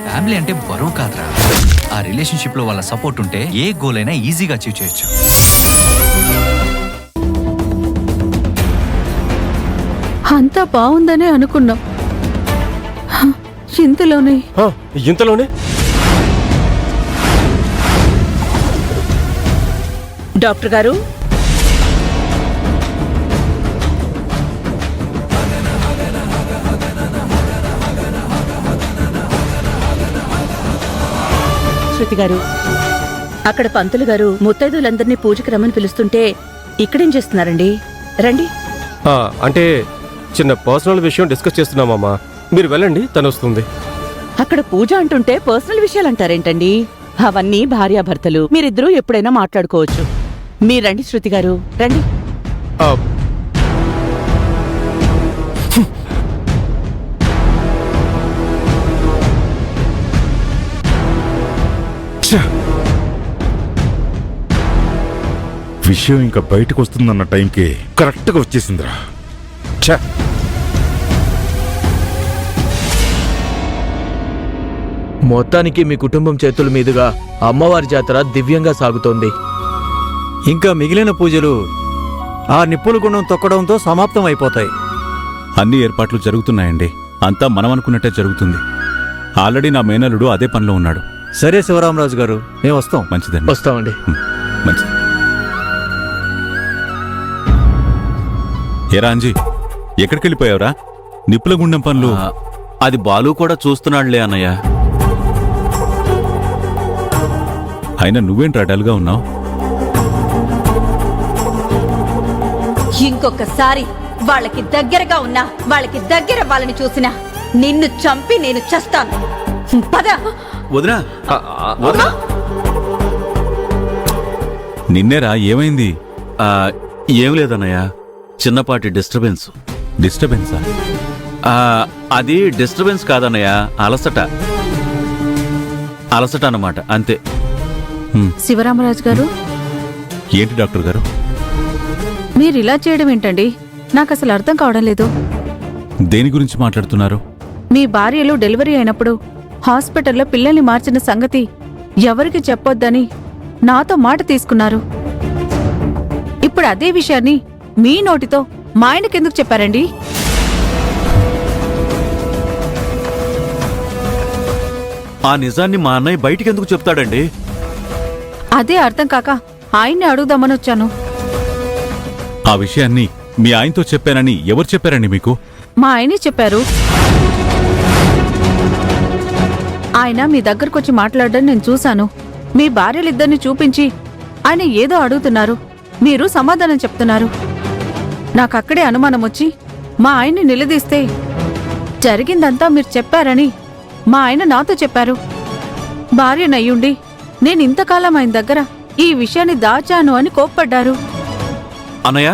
Family అంటే బరువు కాదురా, ఆ రిలేషన్షిప్ లో వాళ్ళ సపోర్ట్ ఉంటే ఏ గోల్ అయినా ఈజీగా అచీవ్ చేయొచ్చు. అంతా బాగుందనే అనుకున్నాం, ఇంతలోనే డాక్టర్ గారు, శృతి గారు, అక్కడ పంతులు గారు ముత్తైదులందరినీ పూజకి రమ్మని పిలుస్తుంటే ఇక్కడేం చేస్తున్నారండి? రండి. అంటే చిన్న పర్సనల్ విషయం డిస్కస్ చేస్తున్నామమ్మా, మీరు వెళ్ళండి, తను వస్తుంది. అక్కడ పూజ అంటుంటే పర్సనల్ విషయాలు అంటారేంటండి? అవన్నీ భార్యాభర్తలు, మీరిద్దరూ ఎప్పుడైనా మాట్లాడుకోవచ్చు. మీరండి శృతి గారు, రండి. విషయం ఇంకా బయటకు వస్తుందన్న టైంకి కరెక్ట్గా వచ్చేసిందిరా. మొత్తానికి మీ కుటుంబం చేతుల మీదుగా అమ్మవారి జాతర దివ్యంగా సాగుతోంది. ఇంకా మిగిలిన పూజలు ఆ నిప్పుల గుండం తొక్కడంతో సమాప్తం అయిపోతాయి. అన్ని ఏర్పాట్లు జరుగుతున్నాయండి, అంతా మనం అనుకున్నట్టే జరుగుతుంది. ఆల్రెడీ నా మేనలుడు అదే పనిలో ఉన్నాడు. సరే శివరామరాజు గారు, మేము వస్తాం. మంచిదండి, వస్తామండి. మంచిది. ఏరా అంజీ, ఎక్కడికి వెళ్ళిపోయావురా? నిప్పుల గుండం పనులు. అది బాలు కూడా చూస్తున్నాడులే అన్నయ్య. అయినా నువ్వేంట్రా డల్గా ఉన్నావు? ఇంకొకసారి వాళ్ళకి దగ్గరగా ఉన్నా, వాళ్ళకి దగ్గర వాళ్ళని చూసినా నిన్ను చంపి నేను చస్తాను. పద. వదినా, నిన్నేరా, ఏమైంది? ఏం లేదన్నయ్య, చిన్నపాటి డిస్టర్బెన్స్. డిస్టర్బెన్సా? అది డిస్టర్బెన్స్ కాదన్నయ్య, అలసట అన్నమాట, అంతే. శివరామరాజు గారు, ఏంటి డాక్టర్ గారు మీరిలా చేయడం ఏంటండి? నాకు అసలు అర్థం కావడం లేదు. దేని గురించి మాట్లాడుతున్నారు? మీ భార్యలు డెలివరీ అయినప్పుడు హాస్పిటల్లో పిల్లల్ని మార్చిన సంగతి ఎవరికి చెప్పొద్దని నాతో మాట తీసుకున్నారు. ఇప్పుడు అదే విషయాన్ని మీ నోటితో మా ఆయనకెందుకు చెప్పారండి? ఆ నిజాన్ని మా అన్నయ్య బయటికెందుకు చెప్తాడండి? అదే అర్థం కాక ఆయన్ని అడుగుదామని వచ్చాను. ఆ విషయాన్ని మీ ఆయనతో చెప్పానని ఎవరు చెప్పారండి మీకు? మా ఆయనే చెప్పారు. ఆయన మీ దగ్గరకొచ్చి మాట్లాడడం నేను చూశాను. మీ భార్యలిద్దరిని చూపించి ఆయన ఏదో అడుగుతున్నారు, మీరు సమాధానం చెప్తున్నారు. నాకక్కడే అనుమానం వచ్చి మా ఆయన్ని నిలదీస్తే జరిగిందంతా మీరు చెప్పారని మా ఆయన నాతో చెప్పారు. భార్యనయ్యుండి నేను ఇంతకాలం ఆయన దగ్గర ఈ విషయాన్ని దాచాను అని కోప్పడ్డారు. అన్నయ్య,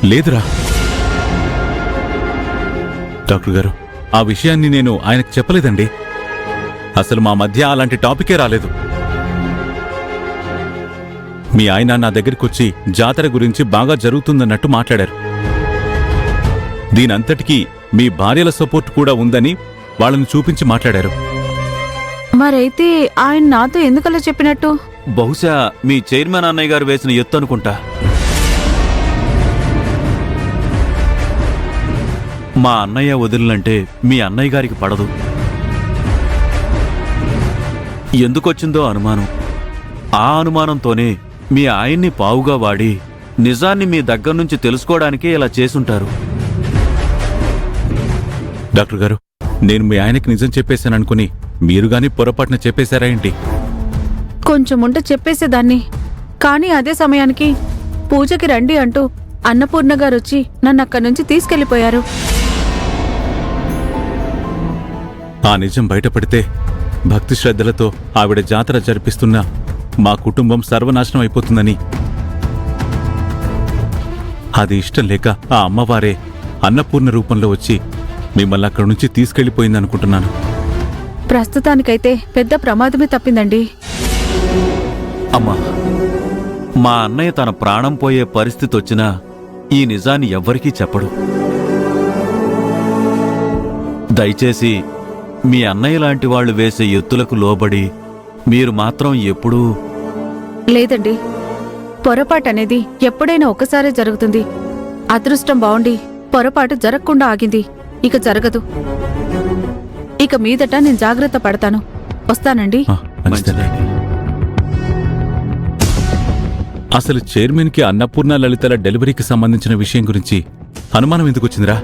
లేదురా డాక్టర్ గారు, ఆ విషయాన్ని నేను ఆయనకు చెప్పలేదండి. అసలు మా మధ్య అలాంటి టాపికే రాలేదు. మీ ఆయన నా దగ్గరికొచ్చి జాతర గురించి బాగా జరుగుతుందన్నట్టు మాట్లాడారు. దీనంతటికీ మీ భార్యల సపోర్ట్ కూడా ఉందని వాళ్ళని చూపించి మాట్లాడారు. మరైతే ఆయన నాతో ఎందుకలా చెప్పినట్టు? బహుశా మీ చైర్మన్ అన్నయ్య గారు వేసిన ఎత్తు అనుకుంటా. మా అన్నయ్య వదిలినంటే మీ అన్నయ్య గారికి పడదు. ఎందుకొచ్చిందో అనుమానం. ఆ అనుమానంతోనే మీ ఆయన్ని పావుగా వాడి నిజాన్ని మీ దగ్గర నుంచి తెలుసుకోవడానికే ఇలా చేసుంటారు. డాక్టర్ గారు, నేను మీ ఆయనకి నిజం చెప్పేశాననుకుని మీరుగాని పొరపాటున చెప్పేశారా ఏంటి? కొంచెముంటే చెప్పేసేదాన్ని, కానీ అదే సమయానికి పూజకి రండి అంటూ అన్నపూర్ణ గారొచ్చి నన్ను అక్కడి నుంచి తీసుకెళ్లిపోయారు. ఆ నిజం బయటపడితే భక్తి శ్రద్ధలతో ఆవిడ జాతర జరిపిస్తున్న మా కుటుంబం సర్వనాశనం అయిపోతుందని, అది ఇష్టం లేక ఆ అమ్మవారే అన్నపూర్ణ రూపంలో వచ్చి మిమ్మల్ని అక్కడి నుంచి తీసుకెళ్లిపోయిందనుకుంటున్నాను. ప్రస్తుతానికైతే పెద్ద ప్రమాదమే తప్పిందండి. అమ్మా, మా అన్నయ్య తన ప్రాణం పోయే పరిస్థితి వచ్చినా ఈ నిజాన్ని ఎవ్వరికీ చెప్పడు. దయచేసి మీ అన్నయ్య లాంటి వాళ్ళు వేసే ఎత్తులకు లోబడి మీరు మాత్రం ఎప్పుడూ లేదండి, పొరపాటు అనేది ఎప్పుడైనా ఒకసారే జరుగుతుంది. అదృష్టం బావుండి పొరపాటు జరగకుండా ఆగింది, ఇక జరగదు. ఇక మీదట నేను జాగ్రత్త పడతాను. వస్తానండి. మంచిదండి. అసలు చైర్మన్కి అన్నపూర్ణ లలితల డెలివరీకి సంబంధించిన విషయం గురించి అనుమానం ఎందుకు వచ్చిందిరా?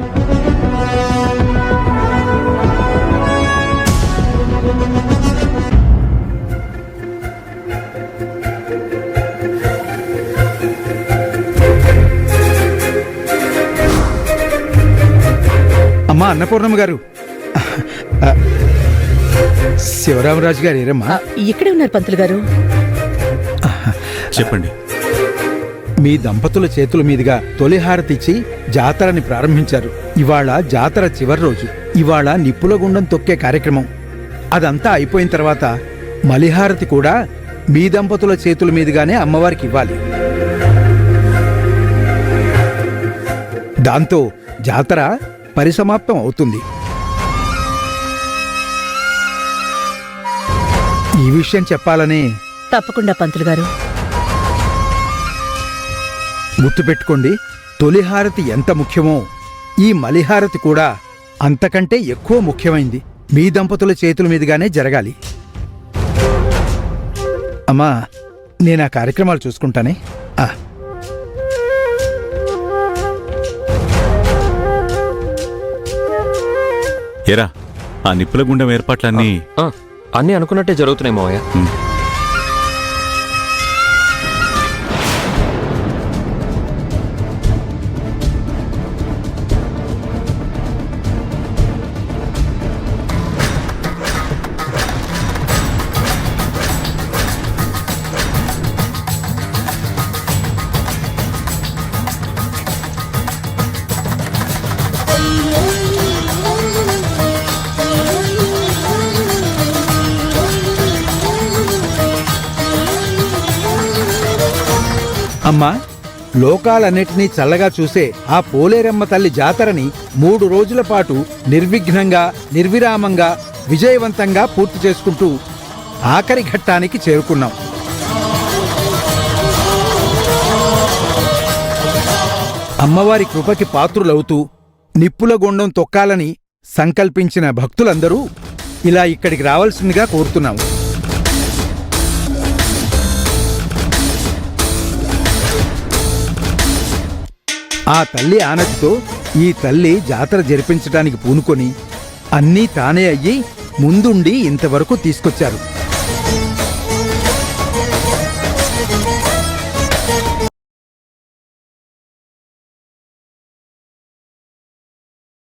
అమ్మా అన్నపూర్ణమ్మ గారు, శివరామరాజు గారు ఏరమ్మా? ఇక్కడే ఉన్నారు పంతులు గారు. చెప్పండి. మీ దంపతుల చేతుల మీదుగా తొలిహారతిచ్చి జాతరని ప్రారంభించారు. ఇవాళ జాతర చివరి రోజు. ఇవాళ నిప్పుల గుండం తొక్కే కార్యక్రమం. అదంతా అయిపోయిన తర్వాత మలిహారతి కూడా మీ దంపతుల చేతుల మీదుగానే అమ్మవారికి ఇవ్వాలి. దాంతో జాతర పరిసమాప్తం అవుతుంది. ఈ విషయం చెప్పాలని తప్పకుండా పంతులు గారు. గుర్తుపెట్టుకోండి, తొలిహారతి ఎంత ముఖ్యమో ఈ మలిహారతి కూడా అంతకంటే ఎక్కువ ముఖ్యమైంది. మీ దంపతుల చేతుల మీదుగానే జరగాలి. అమ్మా, నేను ఆ కార్యక్రమాలు చూసుకుంటానే. ఏరా, ఆ నిప్పుల గుండం ఏర్పాట్లన్నీ అన్నీ అనుకున్నట్టే జరుగుతున్నాయి మావయ్య. అమ్మా, లోకాలన్నిటినీ చల్లగా చూసే ఆ పోలేరమ్మ తల్లి జాతరని 3 రోజుల పాటు నిర్విఘ్నంగా, నిర్విరామంగా, విజయవంతంగా పూర్తి చేసుకుంటూ ఆఖరి ఘట్టానికి చేరుకున్నాం. అమ్మవారి కృపకి పాత్రులవుతూ నిప్పుల గుండం తొక్కాలని సంకల్పించిన భక్తులందరూ ఇలా ఇక్కడికి రావాల్సిందిగా కోరుతున్నాము. ఆ తల్లి ఆనతితో ఈ తల్లి జాతర జరిపించడానికి పూనుకొని అన్నీ తానే అయ్యి ముందుండి ఇంతవరకు తీసుకొచ్చారు.